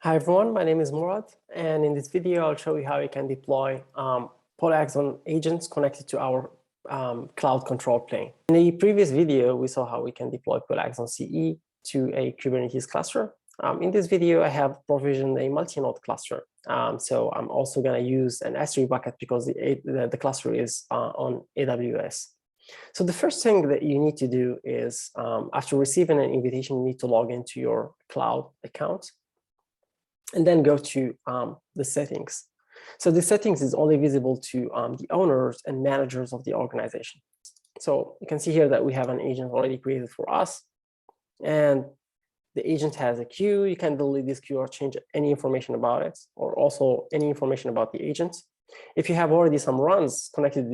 Hi everyone, my name is Murad, and in this video I'll show you how you can deploy Polyaxon agents connected to our cloud control plane. In the previous video, we saw how we can deploy Polyaxon CE to a Kubernetes cluster. In this video, I have provisioned a multi-node cluster. So I'm also going to use an S3 bucket because the cluster is on AWS. So the first thing that you need to do is after receiving an invitation, you need to log into your cloud account and then go to the settings. So the settings is only visible to the owners and managers of the organization. So you can see here that we have an agent already created for us. And the agent has a queue. You can delete this queue or change any information about it, or also any information about the agent. If you have already some runs connected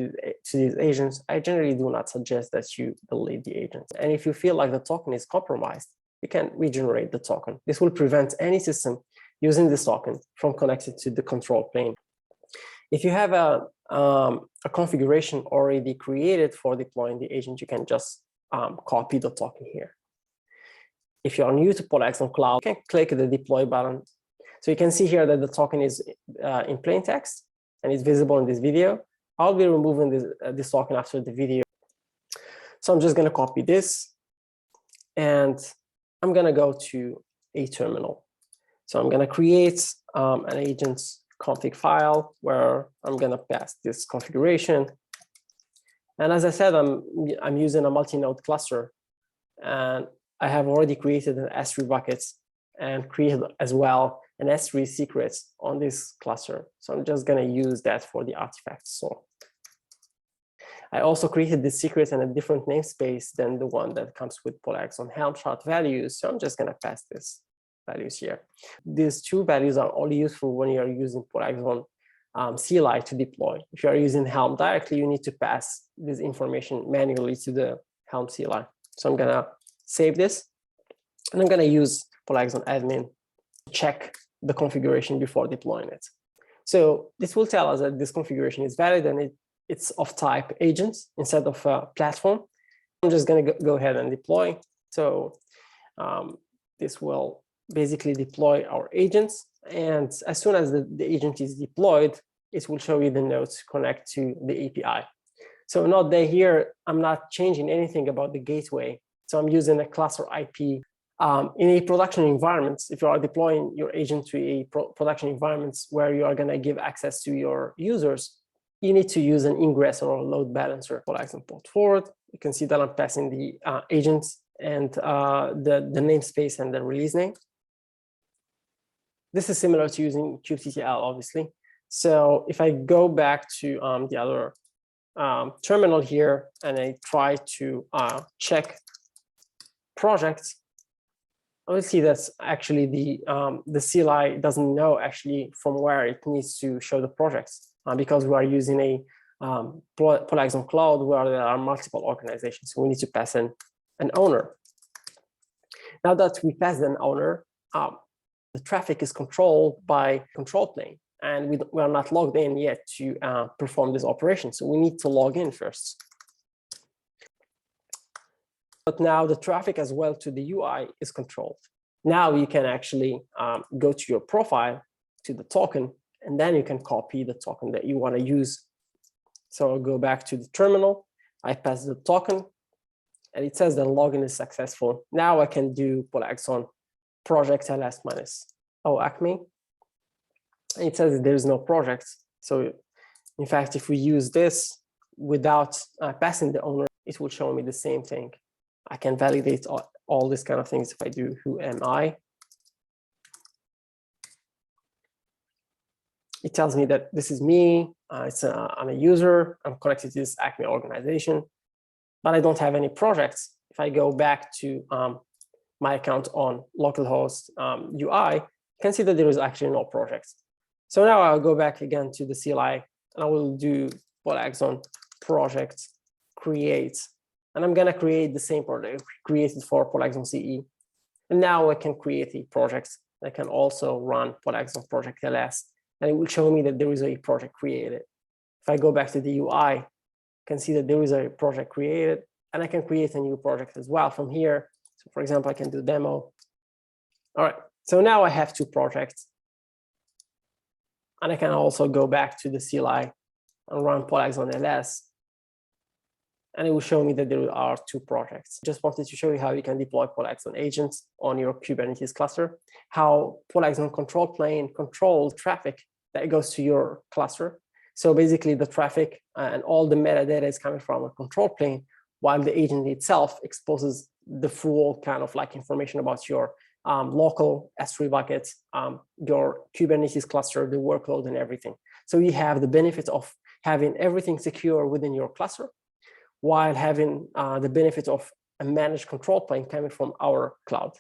to these agents, I generally do not suggest that you delete the agent. And if you feel like the token is compromised, you can regenerate the token. This will prevent any system using this token from connected to the control plane. If you have a configuration already created for deploying the agent, you can just copy the token here. If you are new to Polyaxon Cloud, you can click the deploy button. So you can see here that the token is in plain text and it's visible in this video. I'll be removing this token after the video. So I'm just going to copy this and I'm going to go to a terminal. So I'm going to create an agent's config file where I'm going to pass this configuration. And as I said, I'm using a multi-node cluster. And I have already created an S3 bucket and created as well an S3 secrets on this cluster. So I'm just going to use that for the artifacts. So I also created the secrets in a different namespace than the one that comes with Polyaxon Helm chart values. So I'm just going to pass this values here. These two values are only useful when you are using Polyaxon CLI to deploy. If you are using Helm directly, you need to pass this information manually to the Helm CLI. So I'm going to save this, and I'm going to use Polyaxon admin to check the configuration before deploying it. So this will tell us that this configuration is valid and it's of type agents instead of platform. I'm just going to go ahead and deploy. So this will basically deploy our agents. And as soon as the agent is deployed, it will show you the nodes to connect to the API. So note that here, I'm not changing anything about the gateway. So I'm using a cluster IP. In a production environment, if you are deploying your agent to a production environment where you are going to give access to your users, you need to use an ingress or a load balancer. Polyaxon port forward, you can see that I'm passing the agents and the namespace and the release name. This is similar to using kubectl, obviously. So if I go back to the other terminal here and I try to check projects, I will see that actually the CLI doesn't know actually from where it needs to show the projects because we are using a Polyaxon Cloud where there are multiple organizations. So we need to pass in an owner. Now that we passed an owner, the traffic is controlled by control plane, and we are not logged in yet to perform this operation. So we need to log in first. But now the traffic as well to the UI is controlled. Now you can actually go to your profile, to the token, and then you can copy the token that you want to use. So I'll go back to the terminal. I pass the token, and it says the login is successful. Now I can do Polyaxon project ls minus acme. And it says there is no project. So in fact, if we use this without passing the owner, it will show me the same thing. I can validate all these kind of things if I do who am I. It tells me that this is me. I'm a user. I'm connected to this Acme organization, but I don't have any projects. If I go back to my account on localhost UI, you can see that there is actually no projects. So now I'll go back again to the CLI and I will do Polyaxon project create. And I'm going to create the same project created for Polyaxon CE. And now I can create a project. I can also run Polyaxon project ls, and it will show me that there is a project created. If I go back to the UI, you can see that there is a project created, and I can create a new project as well from here. So for example, I can do demo. All right, So now I have two projects. And I can also go back to the CLI and run Polyaxon ls. And it will show me that there are two projects. Just wanted to show you how you can deploy Polyaxon agents on your Kubernetes cluster, how Polyaxon control plane controls traffic that goes to your cluster. So basically the traffic and all the metadata is coming from a control plane, while the agent itself exposes the full kind of like information about your local S3 buckets, your Kubernetes cluster, the workload and everything. So you have the benefit of having everything secure within your cluster, while having the benefit of a managed control plane coming from our cloud.